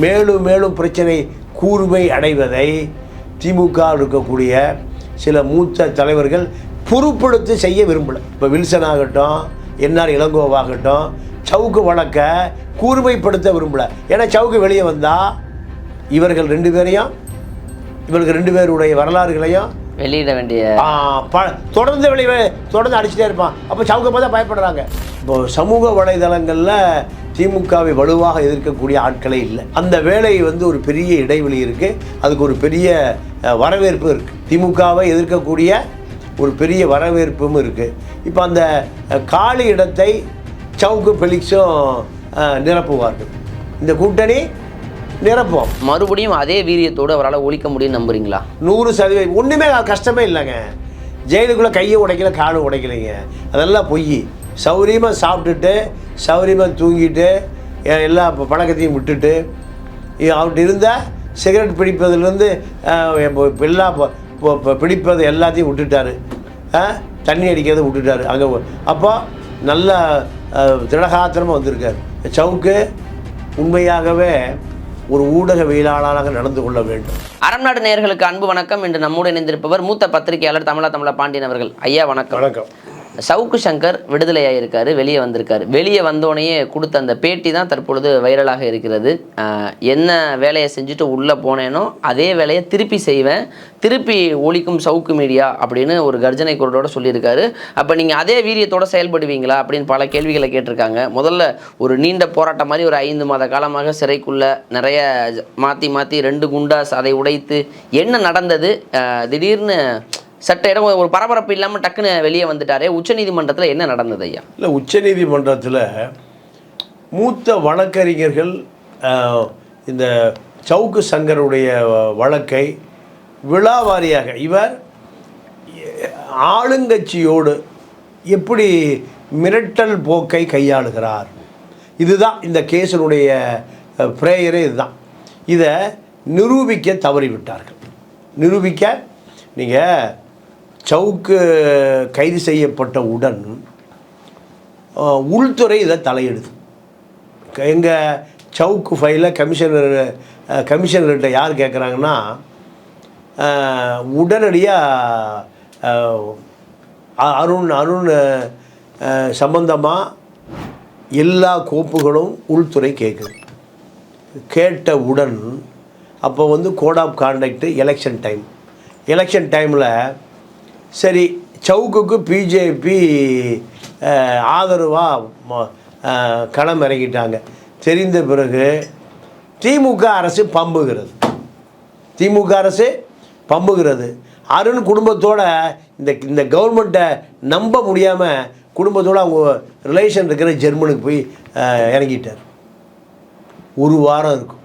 மேலும் மேலும் பிரச்சனை கூர்மை அடைவதை திமுக இருக்கக்கூடிய சில மூத்த தலைவர்கள் பொறுப்படுத்தி செய்ய விரும்பலை. இப்போ வில்சன் ஆகட்டும், என்ஆர் இளங்கோவாகட்டும், சவுக்கு வழக்கை கூர்மைப்படுத்த விரும்பலை. ஏன்னா சவுக்கு வெளியே வந்தால் இவர்கள் ரெண்டு பேருடைய வரலாறுகளையும் வெளியிட வேண்டிய தொடர்ந்து தொடர்ந்து அடிச்சுட்டே இருப்பான். அப்போ சவுக்கை பார்த்தா பயப்படுறாங்க. இப்போ சமூக வலைதளங்களில் திமுகவை வலுவாக எதிர்க்கக்கூடிய ஆட்களே இல்லை. அந்த வேலை ஒரு பெரிய இடைவெளி இருக்குது. அதுக்கு ஒரு பெரிய வரவேற்பு இருக்குது. திமுகவை எதிர்க்கக்கூடிய ஒரு பெரிய வரவேற்பும் இருக்குது. இப்போ அந்த காலி இடத்தை சவுக்கு ஃபெலிக்ஸும் நிரப்புவார்கள். இந்த கூட்டணி நிரப்போம். மறுபடியும் அதே வீரியத்தோடு அவரால் ஒழிக்க முடியும்னு நம்புறீங்களா? 100%. ஒன்றுமே கஷ்டமே இல்லைங்க. ஜெயிலுக்குள்ளே கையை உடைக்கல, காலும் உடைக்கலைங்க. அதெல்லாம் பொய். சௌரியமாக சாப்பிட்டுட்டு சௌரியமாக தூங்கிட்டு எல்லா பழக்கத்தையும் விட்டுட்டு அவர்கிட்ட இருந்தால் சிகரெட் பிடிப்பதுலேருந்து எல்லா பிடிப்பது எல்லாத்தையும் விட்டுட்டார். தண்ணி அடிக்கிறத விட்டுட்டார் அங்கே. அப்போ நல்ல திடகாத்திரமாக வந்திருக்கார் சவுக்கு. உண்மையாகவே ஒரு ஊடகவியலாளராக நடந்து கொள்ள வேண்டும். அறம் நாடு நேயர்களுக்கு அன்பு வணக்கம். இன்று நம்மோடு இணைந்திருப்பவர் மூத்த பத்திரிகையாளர் தமிழா பாண்டியன் அவர்கள். ஐயா வணக்கம். வணக்கம். சவுக்கு சங்கர் விடுதலையாயிருக்காரு, வெளியே வந்திருக்காரு. வெளியே வந்தோடனே கொடுத்த அந்த பேட்டி தான் தற்பொழுது வைரலாக இருக்கிறது. என்ன வேலையை செஞ்சுட்டு உள்ளே போனேனோ அதே வேலையை திருப்பி செய்வேன், திருப்பி ஒழிக்கும் சவுக்கு மீடியா அப்படின்னு ஒரு கர்ஜனை குரலோட சொல்லியிருக்காரு. அப்போ நீங்கள் அதே வீரியத்தோடு செயல்படுவீங்களா அப்படின்னு பல கேள்விகளை கேட்டிருக்காங்க. முதல்ல ஒரு நீண்ட போராட்டம் மாதிரி ஒரு 5 மாத காலமாக சிறைக்குள்ளே நிறைய மாற்றி 2 குண்டாஸ் அதை உடைத்து என்ன நடந்தது? திடீர்னு சட்ட இடம் ஒரு பரபரப்பு இல்லாமல் டக்குன்னு வெளியே வந்துட்டாரே. உச்சநீதிமன்றத்தில் என்ன நடந்தது ஐயா? இல்லை, உச்சநீதிமன்றத்தில் மூத்த வழக்கறிஞர்கள் இந்த சவுக்கு சங்கருடைய வழக்கை விழாவாரியாக இவர் ஆளுங்கட்சியோடு எப்படி மிரட்டல் போக்கை கையாளுகிறார், இதுதான் இந்த கேஸினுடைய பிரேயரே. இதுதான். இதை நிரூபிக்க தவறிவிட்டார்கள். நிரூபிக்க நீங்கள் சவுக்கு கைது செய்யப்பட்ட உடன் உள்துறை இதை தலையிடுது. எங்கள் சவுக்கு ஃபைலை கமிஷனர்கிட்ட யார் கேட்குறாங்கன்னா, உடனடியாக அருண் சம்பந்தமாக எல்லா கோப்புகளும் உள்துறை கேட்குது. கேட்டவுடன் அப்போ கோட் ஆஃப் கான்டக்ட் எலெக்ஷன் டைமில் சரி சவுக்குக்கு பிஜேபி ஆதரவாக களம் இறங்கிட்டாங்க. தெரிந்த பிறகு திமுக அரசு பம்புகிறது. அருண் குடும்பத்தோட இந்த கவர்மெண்ட்டை நம்ப முடியாமல் குடும்பத்தோடு அவங்க ரிலேஷன் இருக்கிற ஜெர்மனுக்கு போய் இறங்கிட்டார். 1 வாரம் இருக்கும்.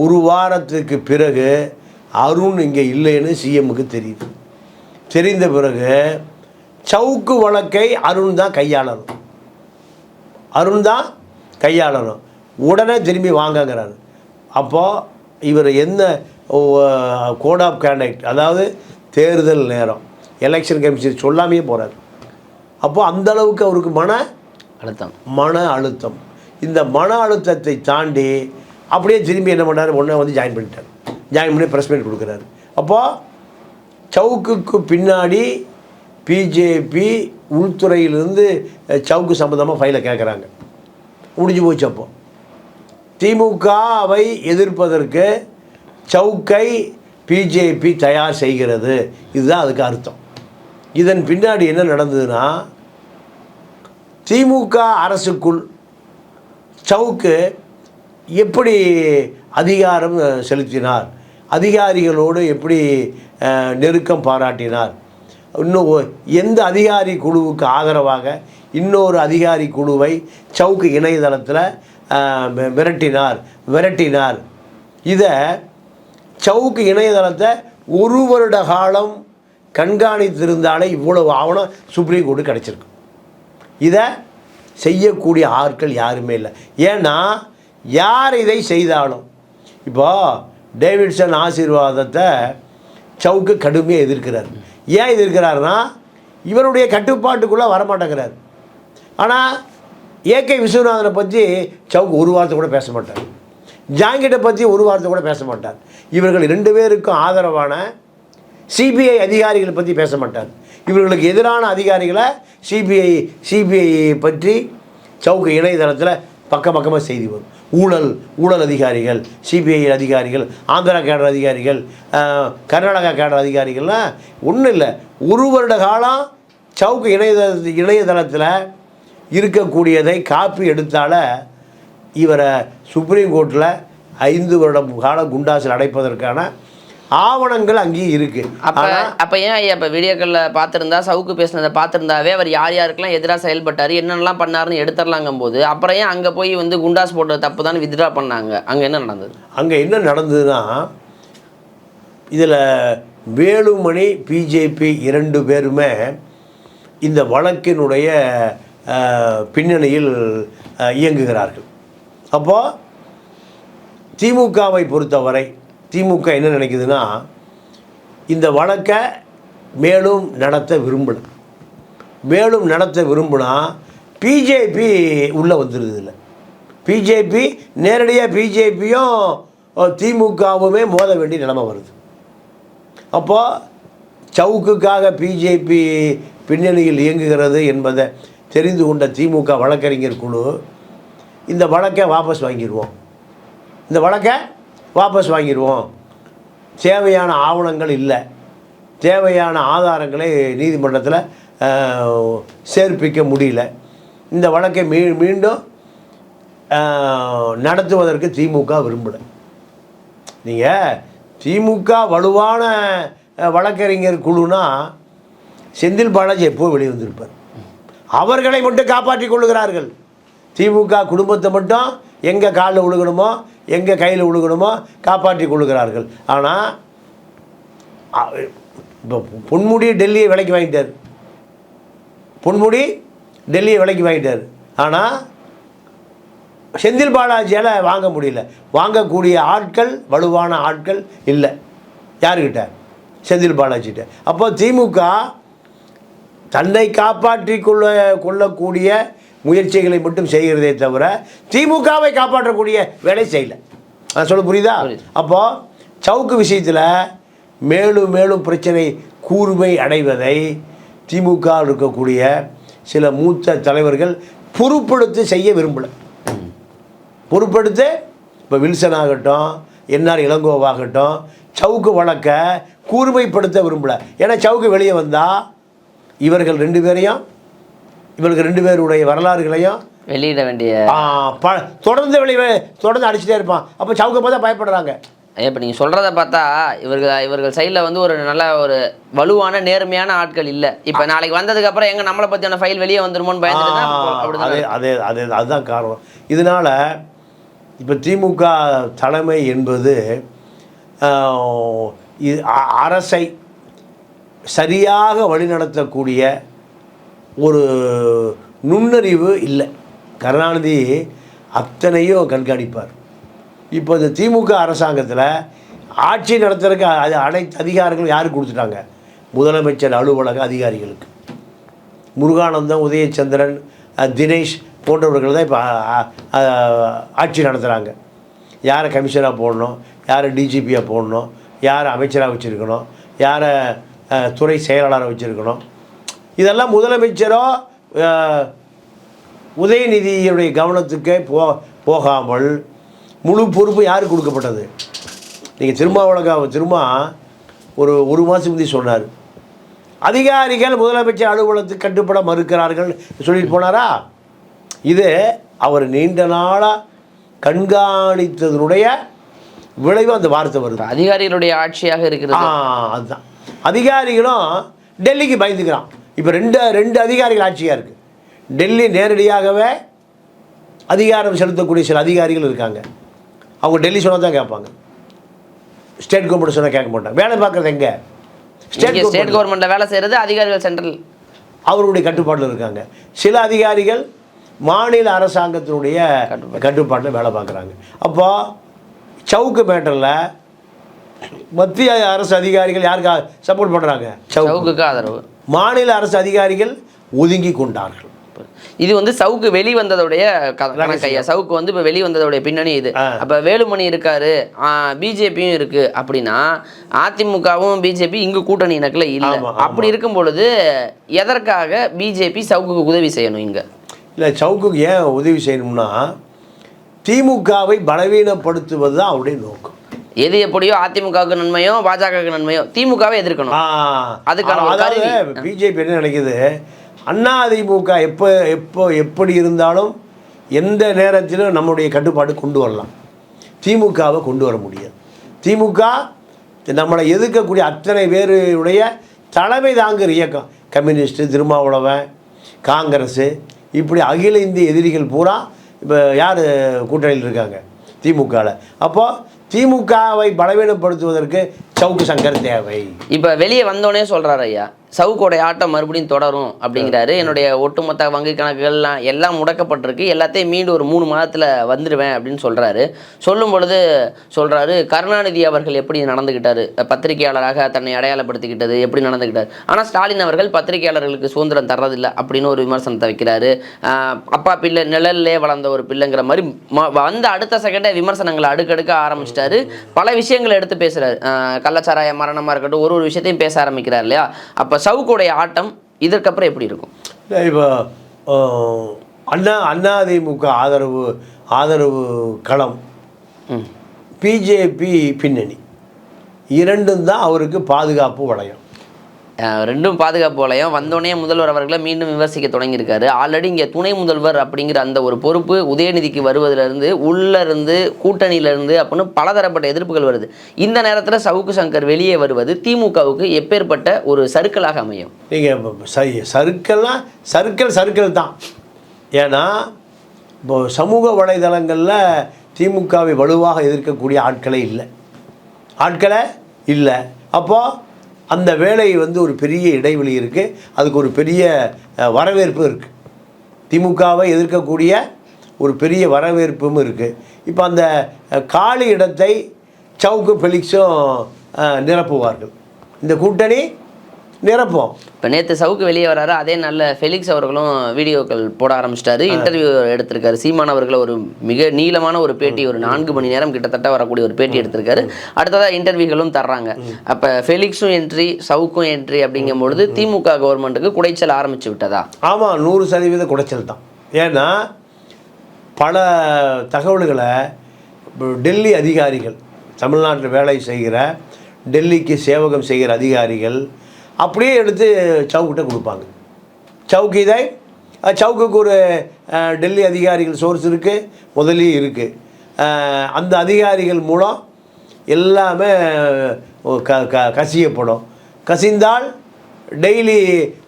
1 வாரத்துக்கு பிறகு அருண் இங்கே இல்லைன்னு சிஎம்முக்கு தெரியுது. தெரிந்த பிறகு சவுக்கு வழக்கை அருண் தான் கையாளணும். உடனே திரும்பி வாங்கங்கிறாரு. அப்போது இவர் என்ன கோட் ஆஃப் கான்டக்ட், அதாவது தேர்தல் நேரம், எலெக்ஷன் கமிஷன் சொல்லாமையே போகிறார். அப்போது அந்தளவுக்கு அவருக்கு மன அழுத்தம். இந்த மன அழுத்தத்தை தாண்டி அப்படியே திரும்பி என்ன பண்ணார், ஒன்றே ஜாயின் பண்ணி ப்ரெஸ் மீட் கொடுக்குறாரு. அப்போது சவுக்குக்கு பின்னாடி பிஜேபி உள்துறையிலிருந்து சவுக்கு சம்பந்தமாக ஃபைலை கேட்குறாங்க. முடிஞ்சு போச்சு. அப்போ திமுகவை எதிர்ப்பதற்கு சவுக்கை பிஜேபி தயார் செய்கிறது. இதுதான் அதுக்கு அர்த்தம். இதன் பின்னாடி என்ன நடந்ததுன்னா, திமுக அரசுக்குள் சவுக்கு எப்படி அதிகாரம் செலுத்தினார், அதிகாரிகளோடு எப்படி நெருக்கம் பாராட்டினார், இன்னும் எந்த அதிகாரி குழுவுக்கு ஆதரவாக இன்னொரு அதிகாரி குழுவை சவுக்கு இணையதளத்தில் விரட்டினார். இதை சவுக்கு இணையதளத்தை 1 வருட காலம் கண்காணித்திருந்தாலே இவ்வளவு ஆவணம் சுப்ரீம் கோர்ட்டு கிடச்சிருக்கு. இதை செய்யக்கூடிய ஆட்கள் யாருமே இல்லை. ஏன்னா யார் இதை செய்தாலும், இப்போது டேவிட்சன் ஆசீர்வாதத்தை சவுக்கு கடுமையாக எதிர்க்கிறார். ஏன் எதிர்க்கிறாருன்னா, இவருடைய கட்டுப்பாட்டுக்குள்ளே வரமாட்டேங்கிறார். ஆனால் ஏகே விஸ்வநாதனை பற்றி சவுக்கு 1 வாரத்தை கூட பேச மாட்டார். ஜாங்கிட்டை பற்றி ஒரு வார்த்தை கூட பேச மாட்டார். இவர்கள் 2 பேருக்கும் ஆதரவான சிபிஐ அதிகாரிகளை பற்றி பேச மாட்டார். இவர்களுக்கு எதிரான அதிகாரிகளை சிபிஐ பற்றி சவுக்கு இணையதளத்தில் பக்கமாக செய்தி வரும். ஊழல் அதிகாரிகள், சிபிஐ அதிகாரிகள், ஆந்திரா கேடர் அதிகாரிகள், கர்நாடகா கேடர் அதிகாரிகள்லாம் ஒன்றும் இல்லை. 1 வருட காலம் சவுக்கு இணையதளத்தில் இருக்கக்கூடியதை காப்பி எடுத்தால இவரை சுப்ரீம் கோர்ட்டில் 5 வருடம் காலம் குண்டாசில் அடைப்பதற்கான ஆவணங்கள் அங்கேயும் இருக்குது. அப்போ ஏன் ஐயா இப்போ வீடியோக்களில் பார்த்துருந்தா சவுக்கு பேசினதை பார்த்துருந்தாவே அவர் யாருக்கெல்லாம் எதிராக செயல்பட்டார், என்னென்னலாம் பண்ணாருன்னு எடுத்துடலாங்கும் போது அப்புறம் ஏன் அங்கே போய் வந்து குண்டாஸ் போட்டது தப்பு தான் வித்ட்ரா பண்ணாங்க? அங்கே என்ன நடந்தது? அங்கே என்ன நடந்ததுன்னா, இதில் வேலுமணி, பிஜேபி 2 பேருமே இந்த வழக்கினுடைய பின்னணியில் இயங்குகிறார்கள். அப்போது திமுகவை பொறுத்தவரை திமுக என்ன நினைக்குதுன்னா, இந்த வழக்கை மேலும் நடத்த விரும்புனா பிஜேபி உள்ளே வந்துடுது. இல்லை, பிஜேபி நேரடியாக பிஜேபியும் திமுகவுமே மோத வேண்டிய நிலைமை வருது. அப்போது சவுக்குக்காக பிஜேபி பின்னணியில் இயங்குகிறது என்பதை தெரிந்து கொண்ட திமுக வழக்கறிஞர் குழு இந்த வழக்கை வாபஸ் வாங்கிடுவோம், தேவையான ஆவணங்கள் இல்லை, தேவையான ஆதாரங்களை நீதிமன்றத்தில் சேர்ப்பிக்க முடியல, இந்த வழக்கை மீண்டும் நடத்துவதற்கு திமுக விரும்பலை. நீங்கள் திமுக வலுவான வழக்கறிஞர் குழுனா செந்தில் பாலாஜி எப்போ வெளியே வந்திருப்பார். அவர்களை மட்டும் காப்பாற்றி கொள்ளுகிறார்கள். திமுக குடும்பத்தை மட்டும் எங்கே காலில் விழுகணுமோ, எங்கே கையில் விழுகணுமோ காப்பாற்றி கொள்ளுகிறார்கள். ஆனால் இப்போ பொன்முடி டெல்லியை விலைக்கு வாங்கிட்டார். ஆனால் செந்தில் பாலாஜியால் வாங்க முடியல. வாங்கக்கூடிய ஆட்கள், வலுவான ஆட்கள் இல்லை. யாருக்கிட்ட? செந்தில் பாலாஜிகிட்ட. அப்போ திமுக தன்னை காப்பாற்றி கொள்ளக்கூடிய முயற்சிகளை மட்டும் செய்கிறதே தவிர திமுகவை காப்பாற்றக்கூடிய வேலை செய்யலை. நான் சொல்ல புரியுதா? அப்போது சவுக்கு விஷயத்தில் மேலும் பிரச்சனை கூர்மை அடைவதை திமுக இருக்கக்கூடிய சில மூத்த தலைவர்கள் பொறுப்படுத்தி செய்ய விரும்பலை. இப்போ வில்சன் ஆகட்டும், என்ஆர் இளங்கோவாகட்டும், சவுக்கு வழக்கை கூர்மைப்படுத்த விரும்பலை. ஏன்னா சவுக்கு வெளியே வந்தால் இவர்கள் 2 பேருடைய வரலாறுகளையும் வெளியிட வேண்டிய தொடர்ந்து அடிச்சுட்டே இருப்பான். அப்போ சவுக்கை பார்த்தா பயப்படுறாங்க. இப்போ நீங்கள் சொல்கிறத பார்த்தா இவர்கள் சைடில் வந்து ஒரு நல்ல ஒரு வலுவான நேர்மையான ஆட்கள் இல்லை. இப்போ நாளைக்கு வந்ததுக்கப்புறம் எங்கே நம்மளை பற்றியான ஃபைல் வெளியே வந்துருமோன்னு பயந்துட்டு அதுதான் காரணம். இதனால் இப்போ திமுக தலைமை என்பது அரசை சரியாக வழிநடத்தக்கூடிய ஒரு நுண்ணறிவு இல்லை. கருணாநிதி அத்தனையும் கண்காணிப்பார். இப்போ இந்த திமுக அரசாங்கத்தில் ஆட்சி நடத்துறதுக்கு அனைத்து அதிகாரங்களும் யாருக்கு கொடுத்துட்டாங்க? முதலமைச்சர் அலுவலக அதிகாரிகளுக்கு. முருகானந்தம், உதயச்சந்திரன், தினேஷ் போன்றவர்கள் தான் இப்போ ஆட்சி நடத்துகிறாங்க. யாரை கமிஷனராக போடணும், யாரை டிஜிபியாக போடணும், யாரை அமைச்சராக வச்சுருக்கணும், யாரை துறை செயலாளராக வச்சுருக்கணும், இதெல்லாம் முதலமைச்சரோ உதயநிதியுடைய கவனத்துக்கே போகாமல் முழு பொறுப்பு யாருக்கு கொடுக்கப்பட்டது? நீங்கள் திரும்ப ஒரு மாதம் முந்தி சொன்னார், அதிகாரிகள் முதலமைச்சர் அலுவலகத்துக்கு கட்டுப்பட மறுக்கிறார்கள் சொல்லிட்டு போனாரா? இது அவர் நீண்ட நாளாக கண்காணித்ததனுடைய விளைவு அந்த வார்த்தை வருது. அதிகாரிகளுடைய ஆட்சியாக இருக்கிறது. அதுதான், அதிகாரிகளும் டெல்லிக்கு பயந்துக்கிறான். இப்போ ரெண்டு அதிகாரிகள் ஆட்சியாக இருக்குது. டெல்லி நேரடியாகவே அதிகாரம் செலுத்தக்கூடிய சில அதிகாரிகள் இருக்காங்க. அவங்க டெல்லி சொன்னால் தான் கேட்பாங்க, ஸ்டேட் கவர்மெண்ட் சொன்னால் கேட்க மாட்டாங்க. வேலை பார்க்குறது எங்கே? ஸ்டேட் கவர்மெண்ட்டில் வேலை செய்கிறது அதிகாரிகள் சென்ட்ரல் அவருடைய கட்டுப்பாட்டில் இருக்காங்க. சில அதிகாரிகள் மாநில அரசாங்கத்தினுடைய கட்டுப்பாட்டில் வேலை பார்க்குறாங்க. அப்போது சவுக்கு மேட்டரில் மத்திய அரசு அதிகாரிகள் யாருக்காக சப்போர்ட் பண்ணுறாங்க? சவுக்குக்கு ஆதரவு. மாநில அரசு அதிகாரிகள் ஒதுங்கி கொண்டார்கள். இது வந்து சவுக்கு வெளி வந்ததோடைய கணக்கையா, சவுக்கு வந்து இப்போ வெளி வந்ததோடைய பின்னணி இது. அப்போ வேலுமணி இருக்காரு, பிஜேபியும் இருக்கு அப்படின்னா அதிமுகவும் பிஜேபி இங்கு கூட்டணி இணக்கில் இல்லை. அப்படி இருக்கும் பொழுது எதற்காக பிஜேபி சவுக்குக்கு உதவி செய்யணும்? இங்கே இல்லை, சவுக்குக்கு ஏன் உதவி செய்யணும்னா திமுகவை பலவீனப்படுத்துவது தான் அவருடைய நோக்கம். எது எப்படியோ அதிமுகவுக்கு நன்மையோ பாஜகவுக்கு நன்மையோ திமுகவை எதிர்க்கணும். அதுக்கான பிஜேபி என்ன நினைக்குது, அதிமுக எப்படி இருந்தாலும் எந்த நேரத்திலும் நம்முடைய கட்டுப்பாடு கொண்டு வரலாம், திமுகவை கொண்டு வர முடியாது. திமுக நம்மளை எதிர்க்கக்கூடிய அத்தனை பேருடைய தலைமை தாங்குகிற இயக்கம். கம்யூனிஸ்ட்டு, திருமாவளவன், காங்கிரஸ், இப்படி அகில இந்திய எதிரிகள் பூரா இப்போ யார் கூட்டணியில் இருக்காங்க? திமுகவில். அப்போது திமுகவை பலவீனப்படுத்துவதற்கு சவுக்கு சங்கர் தேவை. இப்போ வெளியே வந்தோடனே சொல்கிறார் ஐயா, சவுக்கோடைய ஆட்டம் மறுபடியும் தொடரும் அப்படிங்கிறாரு. என்னுடைய ஒட்டுமொத்த வங்கி கணக்குகள்லாம் எல்லாம் முடக்கப்பட்டிருக்கு, எல்லாத்தையும் மீண்டும் ஒரு 3 மாதத்தில் வந்துடுவேன் அப்படின்னு சொல்கிறாரு. சொல்லும் பொழுது சொல்கிறாரு, கருணாநிதி அவர்கள் எப்படி நடந்துக்கிட்டாரு, பத்திரிகையாளராக தன்னை அடையாளப்படுத்திக்கிட்டது எப்படி நடந்துக்கிட்டார், ஆனால் ஸ்டாலின் அவர்கள் பத்திரிகையாளர்களுக்கு சுதந்திரம் தர்றதில்லை அப்படின்னு ஒரு விமர்சனத்தை வைக்கிறாரு. அப்பா பிள்ளை நிழல்லே வளர்ந்த ஒரு பிள்ளைங்கிற மாதிரி வந்த அடுத்த செகண்டே விமர்சனங்களை அடுக்கடுக்க ஆரம்பிச்சிட்டாரு. பல விஷயங்களை எடுத்து பேசுகிறாரு. கள்ளச்சாராய மரணமாக இருக்கட்டும், ஒரு விஷயத்தையும் பேச ஆரம்பிக்கிறார் இல்லையா? அப்போ சவுக்குடைய ஆட்டம் இதற்கப்புறம் எப்படி இருக்கும்? இப்போ அதிமுக ஆதரவு களம், பிஜேபி பின்னணி, இரண்டும் தான் அவருக்கு பாதுகாப்பு வளையம். ரெண்டும் பாதுகாப்பு வளையம். வந்தோடனே முதல்வர் அவர்களை மீண்டும் விமர்சிக்க தொடங்கியிருக்காரு. ஆல்ரெடி இங்கே துணை முதல்வர் அப்படிங்கிற அந்த ஒரு பொறுப்பு உதயநிதிக்கு வருவதிலிருந்து, உள்ளேருந்து, கூட்டணியிலேருந்து அப்படின்னு பலதரப்பட்ட எதிர்ப்புகள் வருது. இந்த நேரத்தில் சவுக்கு சங்கர் வெளியே வருவது திமுகவுக்கு எப்பேற்பட்ட ஒரு சறுக்கலாக அமையும்? நீங்கள் சறுக்கல் தான். ஏன்னா இப்போ சமூக வலைதளங்களில் திமுகவை வலுவாக எதிர்க்கக்கூடிய ஆட்களே இல்லை. அப்போது அந்த வேலை வந்து ஒரு பெரிய இடைவெளி இருக்குது, அதுக்கு ஒரு பெரிய வரவேற்பு இருக்குது. திமுகவை எதிர்க்கக்கூடிய ஒரு பெரிய வரவேற்பும் இருக்குது. இப்போ அந்த காலி இடத்தை சவுக்கு ஃபெலிக்ஸும் நிரப்புவார்கள், இந்த கூட்டணி நிரப்போம். இப்போ நேற்று சவுக்கு வெளியே வராரு, அதே நல்ல ஃபெலிக்ஸ் அவர்களும் வீடியோக்கள் போட ஆரம்பிச்சிட்டாரு, இன்டர்வியூ எடுத்திருக்காரு. சீமான் அவர்களை ஒரு மிக நீளமான ஒரு பேட்டி, ஒரு 4 மணி நேரம் கிட்டத்தட்ட வரக்கூடிய ஒரு பேட்டி எடுத்திருக்காரு. அடுத்ததாக இன்டர்வியூகளும் தர்றாங்க. அப்போ ஃபெலிக்ஸும் என்ட்ரி, சவுக்கும் என்ட்ரி அப்படிங்கும் பொழுது திமுக கவர்மெண்ட்டுக்கு குடைச்சல் ஆரம்பிச்சு விட்டதா? ஆமாம், 100% குடைச்சல் தான். ஏன்னா பல தகவல்களை டெல்லி அதிகாரிகள், தமிழ்நாட்டில் வேலை செய்கிற, டெல்லிக்கு சேவகம் செய்கிற அதிகாரிகள் அப்படியே எடுத்து சவுக்கிட்ட கொடுப்பாங்க. சவுக்குக்கு ஒரு டெல்லி அதிகாரிகள் சோர்ஸ் இருக்குது, முதலே இருக்குது. அந்த அதிகாரிகள் மூலம் எல்லாமே கசியப்படும். கசிந்தால் டெய்லி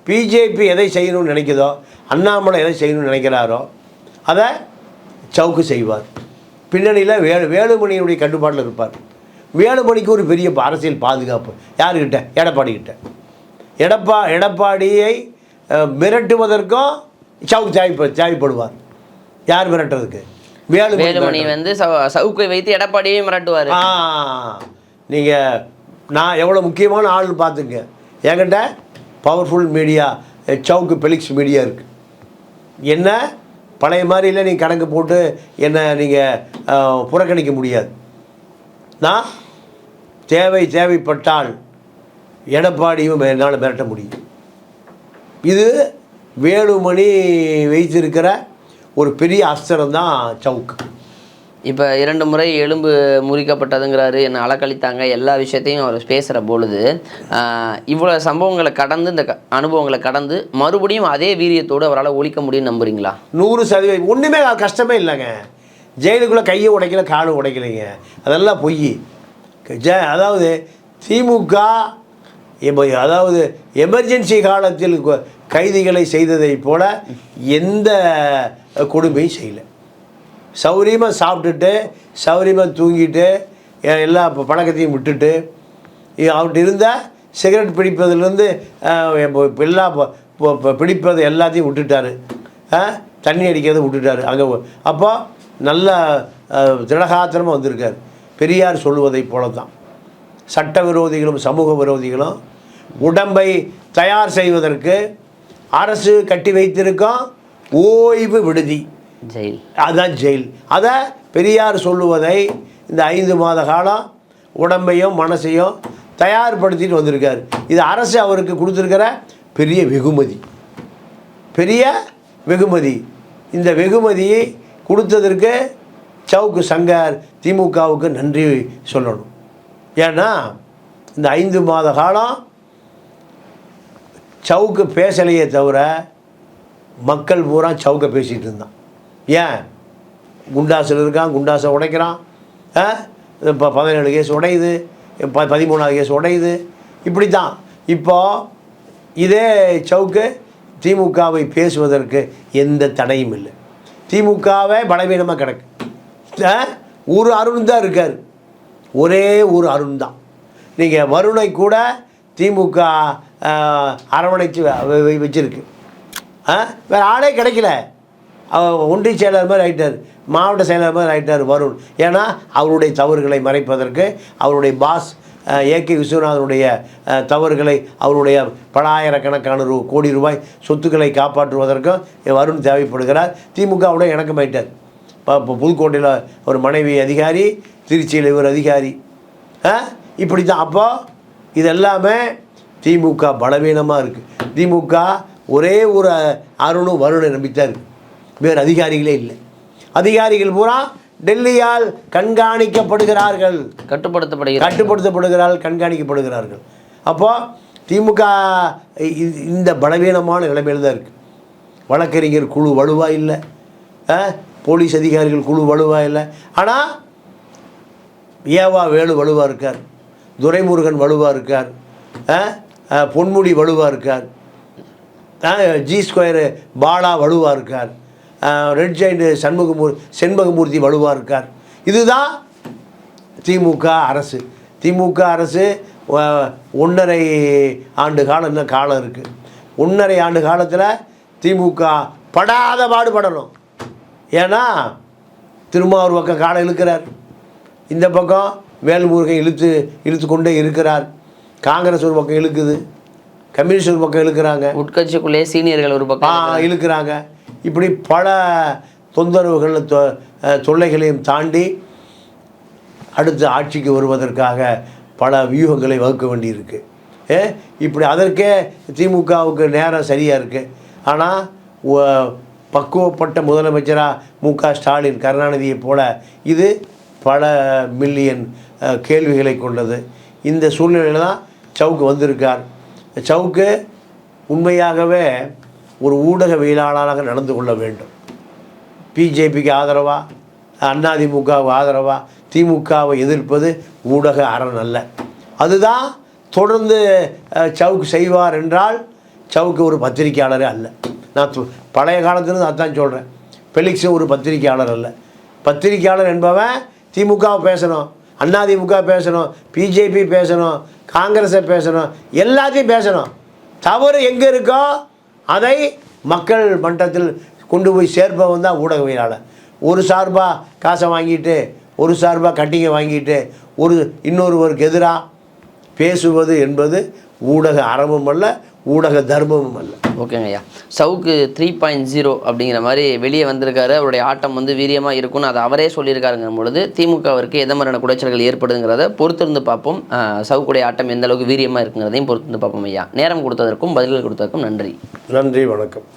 பிஜேபி எதை செய்யணும்னு நினைக்குதோ, அண்ணாமலை எதை செய்யணும்னு நினைக்கிறாரோ அதை சவுக்கு செய்வார். பின்னணியில் வேலுமணியுடைய கட்டுப்பாட்டில் இருப்பார். வேலுமணிக்கு ஒரு பெரிய அரசியல் பாதுகாப்பு யாருக்கிட்ட? எடப்பாடியை மிரட்டுவதற்கும் சவுக்கு தேவைப்படுவார். யார் மிரட்டுறதுக்கு? வேலுமணி வந்து சவுக்கை வைத்து எடப்பாடியை மிரட்டுவார். நீங்கள் நான் எவ்வளோ முக்கியமான ஆள் பார்த்துங்க. என்கிட்ட பவர்ஃபுல் மீடியா, சவுக்கு ஃபெலிக்ஸ் மீடியா இருக்குது. என்ன பழைய மாதிரியில் நீங்கள் கணக்கு போட்டு என்னை நீங்கள் புறக்கணிக்க முடியாது. நான் தேவைப்பட்டால் எடப்பாடியும் என்னால் மிரட்ட முடியும். இது வேலுமணி வைத்திருக்கிற ஒரு பெரிய அஸ்திரம் தான் சவுக்கு. இப்போ 2 முறை எலும்பு முறிக்கப்பட்டதுங்கிறாரு, என்னை அலக்கழித்தாங்க, எல்லா விஷயத்தையும் அவர் பேசுகிற பொழுது இவ்வளோ சம்பவங்களை கடந்து, இந்த அனுபவங்களை கடந்து மறுபடியும் அதே வீரியத்தோடு அவரால் ஒழிக்க முடியும்னு நம்புறீங்களா? 100%. ஒன்றுமே கஷ்டமே இல்லைங்க. ஜெயிலுக்குள்ளே கையை உடைக்கல, காலும் உடைக்கலைங்க, அதெல்லாம் பொய். அதாவது திமுக அதாவது எமர்ஜென்சி காலத்தில் கைதிகளை செய்ததை போல எந்த கொடுமையும் செய்யலை. சௌரியமாக சாப்பிட்டுட்டு, சௌரியமாக தூங்கிட்டு, எல்லா பழக்கத்தையும் விட்டுட்டு, அவர்கிட்ட இருந்த சிகரெட் பிடிப்பதிலேருந்து எல்லா பிடிப்பது எல்லாத்தையும் விட்டுட்டார். தண்ணி அடிக்கிறத விட்டுட்டார் அங்கே. அப்போ நல்ல திடகாத்திரமாக வந்திருக்கார். பெரியார் சொல்லுவதை போல தான் சட்ட விரோதிகளும் சமூக விரோதிகளும் உடம்பை தயார் செய்வதற்கு அரசு கட்டி வைத்திருக்கோம் ஓய்வு விடுதி, ஜெயில். அதுதான் ஜெயில். அதை பெரியார் சொல்லுவதை இந்த 5 மாத காலம் உடம்பையும் மனசையும் தயார்படுத்திட்டு வந்திருக்காரு. இது அரசு அவருக்கு கொடுத்துருக்கிற பெரிய வெகுமதி, பெரிய வெகுமதி. இந்த வெகுமதியை கொடுத்ததற்கு சவுக்கு சங்கர் திமுகவுக்கு நன்றி சொல்லணும். ஏன்னா இந்த 5 மாத காலம் சவுக்கு பேசலையே தவிர மக்கள் பூரா சவுக்கை பேசிகிட்டு இருந்தான். ஏன்? குண்டாசில் இருக்கான், குண்டாசை உடைக்கிறான், இப்போ 17 கேஸ் உடையுது, 13வது கேஸ் உடையுது, இப்படி தான். இப்போது இதே சவுக்கு திமுகவை பேசுவதற்கு எந்த தடையும் இல்லை. திமுகவே பலவீனமாக கிடக்கு. ஒரு அருண் தான் இருக்கார், ஒரே ஒரு அருண் தான். நீங்கள் வருணை கூட திமுக அரவணைச்சு வச்சுருக்கு. வேறு ஆளே கிடைக்கல. ஒன்றிய செயலர் மாதிரி ஆகிட்டார், மாவட்ட செயலர் மாதிரி ஆகிட்டார் வருண். ஏன்னா அவருடைய தவறுகளை மறைப்பதற்கு, அவருடைய பாஸ் ஏகே விஸ்வநாதனுடைய தவறுகளை, அவருடைய பல ஆயிரக்கணக்கான கோடி ரூபாய் சொத்துக்களை காப்பாற்றுவதற்கும் வருண் தேவைப்படுகிறார். திமுகவுடைய இணக்கமாயிட்டார். இப்போ புதுக்கோட்டையில் ஒரு மனைவி அதிகாரி, திருச்சியில் இவர் அதிகாரி, இப்படி தான். அப்போ இதெல்லாமே திமுக பலவீனமாக இருக்குது. திமுக ஒரே ஒரு அருணும் வருணை நம்பித்தான் இருக்குது, வேறு அதிகாரிகளே இல்லை. அதிகாரிகள் பூரா டெல்லியால் கண்காணிக்கப்படுகிறார்கள், கட்டுப்படுத்தப்படுகிறார்கள், கண்காணிக்கப்படுகிறார்கள். அப்போது திமுக இந்த பலவீனமான நிலைமையில் தான் இருக்குது. வழக்கறிஞர் குழு வலுவாக இல்லை, போலீஸ் அதிகாரிகள் குழு வலுவாக இல்லை. ஆனால் ஏவா வேலு வலுவாக இருக்கார், துரைமுருகன் வலுவாக இருக்கார், பொன்முடி வலுவாக இருக்கார், G² பாலா வலுவாக இருக்கார், ரெட் ஜெயிண்ட் செண்பகமூர்த்தி வலுவாக இருக்கார். இதுதான் திமுக அரசு. திமுக அரசு 1.5 ஆண்டு காலம் தான் காலம் இருக்குது. 1.5 ஆண்டு காலத்தில் திமுக படாத பாடுபடணும். ஏன்னா திருமாவூர் பக்கம் காலம் இழுக்கிறார், இந்த பக்கம் வேல்முருகன் இழுத்து கொண்டே இருக்கிறார், காங்கிரஸ் ஒரு பக்கம் இழுக்குது, கம்யூனிஸ்ட் ஒரு பக்கம் இழுக்கிறாங்க, உட்கட்சிக்குள்ளே சீனியர்கள் ஒரு பக்கம் இழுக்கிறாங்க. இப்படி பல தொந்தரவுகள் தொல்லைகளையும் தாண்டி அடுத்து ஆட்சிக்கு வருவதற்காக பல வியூகங்களை வகுக்க வேண்டியிருக்கு. இப்படி அதற்கே திமுகவுக்கு நேரம் சரியாக இருக்குது. ஆனால் பக்குவப்பட்ட முதலமைச்சராக மு.க. ஸ்டாலின், கருணாநிதியை போல இது பல மில்லியன் கேள்விகளை கொண்டது. இந்த சூழ்நிலையில் தான் சவுக்கு வந்திருக்கார். சவுக்கு உண்மையாகவே ஒரு ஊடகவியலாளராக நடந்து கொள்ள வேண்டும். பிஜேபிக்கு ஆதரவாக, அதிமுகவுக்கு ஆதரவாக திமுகவை எதிர்ப்பது ஊடக அரண் அல்ல. அதுதான் தொடர்ந்து சவுக்கு செய்வார் என்றால் சவுக்கு ஒரு பத்திரிகையாளரே அல்ல. நான் பழைய காலத்துலேருந்து அதான் சொல்கிறேன். பெலிக்ஸும் ஒரு பத்திரிகையாளர் அல்ல. பத்திரிகையாளர் என்பவன் திமுகவை பேசணும், அதிமுக பேசணும், பிஜேபி பேசணும், காங்கிரஸை பேசணும், எல்லாத்தையும் பேசணும். தவறு எங்கே இருக்கோ அதை மக்கள் மன்றத்தில் கொண்டு போய் சேர்ப்பவன் தான் ஊடகவியலாளர். ஒரு சார்பாக காசை வாங்கிட்டு, ஒரு சார்பாக கட்டிங்கை வாங்கிட்டு இன்னொருவருக்கு எதிராக பேசுவது என்பது ஊடக அறமும் அல்ல, ஊடக தர்மமும் அல்ல. ஓகேங்க ஐயா. சவுக்கு 3.0 அப்படிங்கிற மாதிரி வெளியே வந்திருக்காரு. அவருடைய ஆட்டம் வீரியமாக இருக்கும்னு அதை அவரே சொல்லியிருக்காருங்கும் பொழுது திமுகவிற்கு எந்த மாதிரியான குடைச்சல்கள் ஏற்படுதுங்கிறத பொறுத்திருந்து பார்ப்போம். சவுக்குடைய ஆட்டம் எந்த அளவுக்கு வீரியமாக இருக்குங்கிறதையும் பொறுத்திருந்து பார்ப்போம் ஐயா. நேரம் கொடுத்ததற்கும் பதில்கள் கொடுத்ததற்கும் நன்றி. நன்றி, வணக்கம்.